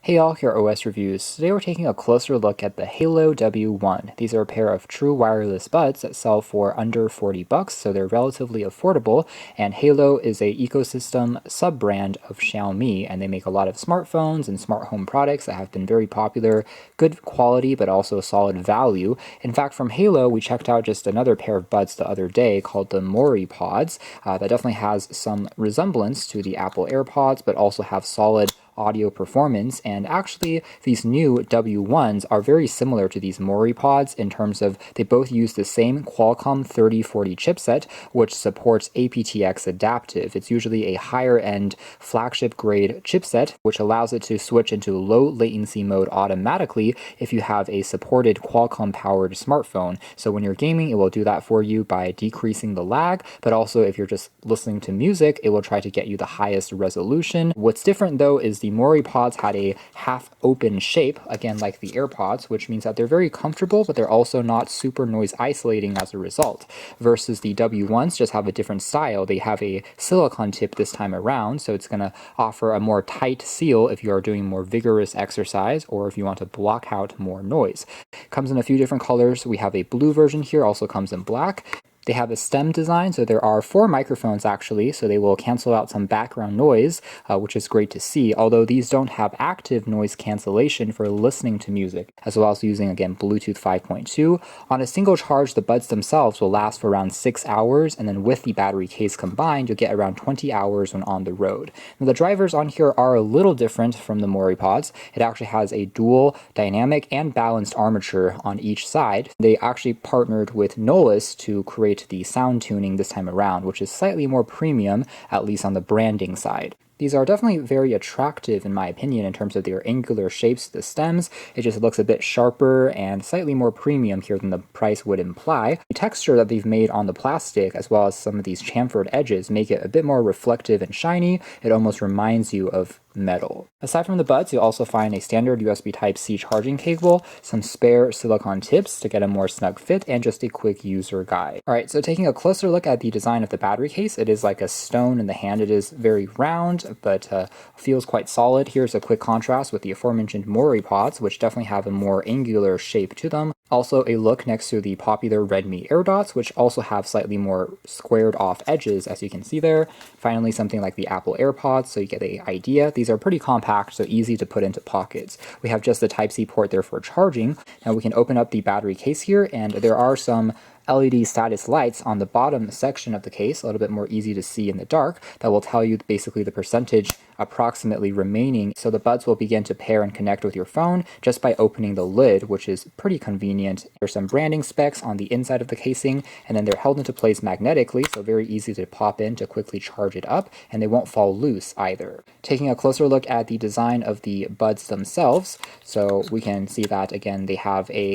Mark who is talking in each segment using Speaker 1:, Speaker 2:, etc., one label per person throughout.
Speaker 1: Hey all, here are OS Reviews. Today we're taking a closer look at the Haylou W1. These are a pair of true wireless buds that sell for under $40, so they're relatively affordable, and Haylou is a ecosystem sub-brand of Xiaomi, and they make a lot of smartphones and smart home products that have been very popular, good quality but also solid value. In fact, from Haylou, we checked out just another pair of buds the other day called the Mori Pods. That definitely has some resemblance to the Apple AirPods, but also have solid audio performance, and actually these new W1s are very similar to these Mori Pods in terms of they both use the same Qualcomm 3040 chipset, which supports aptX adaptive. It's usually a higher end flagship grade chipset, which allows it to switch into low latency mode automatically if you have a supported Qualcomm powered smartphone. So when you're gaming, it will do that for you by decreasing the lag, but also if you're just listening to music, it will try to get you the highest resolution. What's different though is the Mori Pods had a half-open shape, again like the AirPods, which means that they're very comfortable, but they're also not super noise isolating as a result. Versus the W1s just have a different style. They have a silicone tip this time around, so it's going to offer a more tight seal if you are doing more vigorous exercise or if you want to block out more noise. Comes in a few different colors. We have a blue version here, also comes in black. They have a stem design, so there are 4 microphones actually, so they will cancel out some background noise, which is great to see, although these don't have active noise cancellation for listening to music, as well as using, again, Bluetooth 5.2. On a single charge, the buds themselves will last for around 6 hours, and then with the battery case combined, you'll get around 20 hours when on the road. Now, the drivers on here are a little different from the Mori Pods. It actually has a dual dynamic and balanced armature on each side. They actually partnered with Knowles to create the sound tuning this time around, which is slightly more premium, at least on the branding side. These are definitely very attractive in my opinion in terms of their angular shapes, the stems. It just looks a bit sharper and slightly more premium here than the price would imply. The texture that they've made on the plastic, as well as some of these chamfered edges, make it a bit more reflective and shiny. It almost reminds you of metal. Aside from the buds, you'll also find a standard USB Type-C charging cable, some spare silicone tips to get a more snug fit, and just a quick user guide. Alright, so taking a closer look at the design of the battery case, it is like a stone in the hand. It is very round, but feels quite solid. Here's a quick contrast with the aforementioned Mori Pods, which definitely have a more angular shape to them. Also a look next to the popular Redmi AirDots, which also have slightly more squared off edges, as you can see there. Finally, something like the Apple AirPods, so you get the idea. These are pretty compact, so easy to put into pockets. We have just the Type-C port there for charging. Now we can open up the battery case here, and there are some LED status lights on the bottom section of the case, a little bit more easy to see in the dark, that will tell you basically the percentage approximately remaining. So the buds will begin to pair and connect with your phone just by opening the lid, which is pretty convenient. There's some branding specs on the inside of the casing, and then they're held into place magnetically, so very easy to pop in to quickly charge it up, and they won't fall loose either. Taking a closer look at the design of the buds themselves, so we can see that again they have a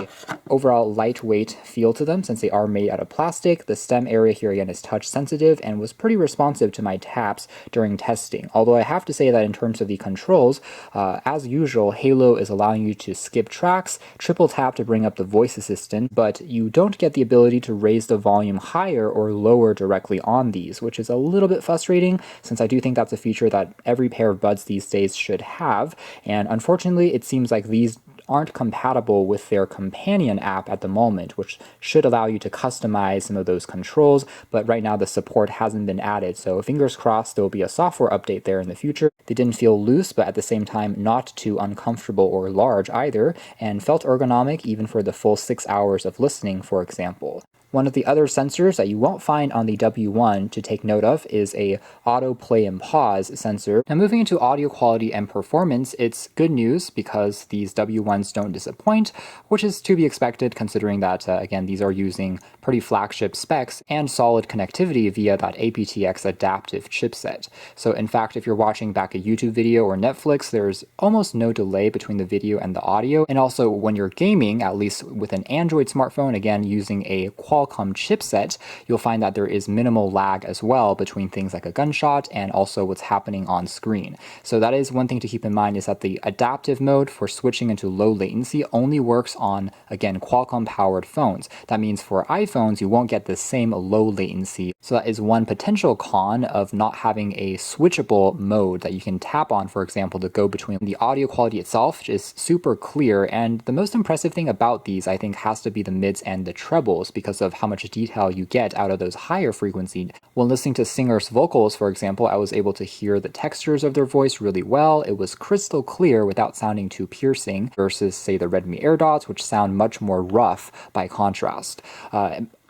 Speaker 1: overall lightweight feel to them since they are made out of plastic. The stem area here again is touch sensitive and was pretty responsive to my taps during testing, although I have to say that in terms of the controls, as usual, Haylou is allowing you to skip tracks, triple tap to bring up the voice assistant, but you don't get the ability to raise the volume higher or lower directly on these, which is a little bit frustrating since I do think that's a feature that every pair of buds these days should have, and unfortunately it seems like these aren't compatible with their companion app at the moment, which should allow you to customize some of those controls, but right now the support hasn't been added, so fingers crossed there will be a software update there in the future. They didn't feel loose, but at the same time not too uncomfortable or large either, and felt ergonomic even for the full 6 hours of listening, for example. One of the other sensors that you won't find on the W1 to take note of is a auto play and pause sensor. Now moving into audio quality and performance, it's good news because these W1s don't disappoint, which is to be expected considering that, again, these are using pretty flagship specs and solid connectivity via that aptX adaptive chipset. So in fact, if you're watching back a YouTube video or Netflix, there's almost no delay between the video and the audio. And also when you're gaming, at least with an Android smartphone, again, using a quality Qualcomm chipset, you'll find that there is minimal lag as well between things like a gunshot and also what's happening on screen. So that is one thing to keep in mind, is that the adaptive mode for switching into low latency only works on, again, Qualcomm powered phones. That means for iPhones, you won't get the same low latency. So that is one potential con of not having a switchable mode that you can tap on, for example, to go between. The audio quality itself is super clear, and the most impressive thing about these, I think, has to be the mids and the trebles because of how much detail you get out of those higher frequencies. When listening to singers' vocals, for example, I was able to hear the textures of their voice really well. It was crystal clear without sounding too piercing, versus, say, the Redmi AirDots, which sound much more rough by contrast.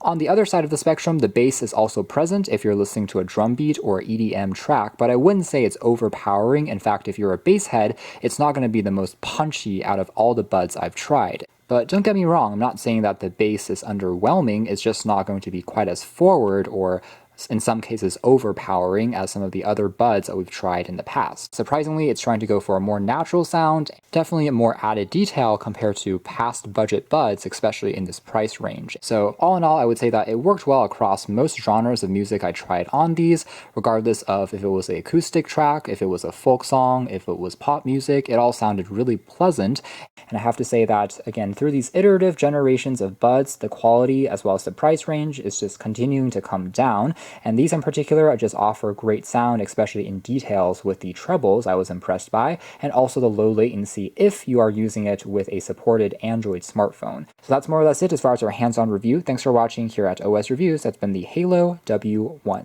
Speaker 1: On the other side of the spectrum, the bass is also present if you're listening to a drum beat or EDM track, but I wouldn't say it's overpowering. In fact, if you're a bass head, it's not going to be the most punchy out of all the buds I've tried. But don't get me wrong, I'm not saying that the bass is underwhelming, it's just not going to be quite as forward or in some cases overpowering as some of the other buds that we've tried in the past. Surprisingly, it's trying to go for a more natural sound, definitely a more added detail compared to past budget buds, especially in this price range. So all in all, I would say that it worked well across most genres of music I tried on these, regardless of if it was an acoustic track, if it was a folk song, if it was pop music, it all sounded really pleasant. And I have to say that, again, through these iterative generations of buds, the quality as well as the price range is just continuing to come down. And these in particular just offer great sound, especially in details with the trebles I was impressed by, and also the low latency if you are using it with a supported Android smartphone. So that's more or less it as far as our hands-on review. Thanks for watching here at OS Reviews. That's been the Haylou W1.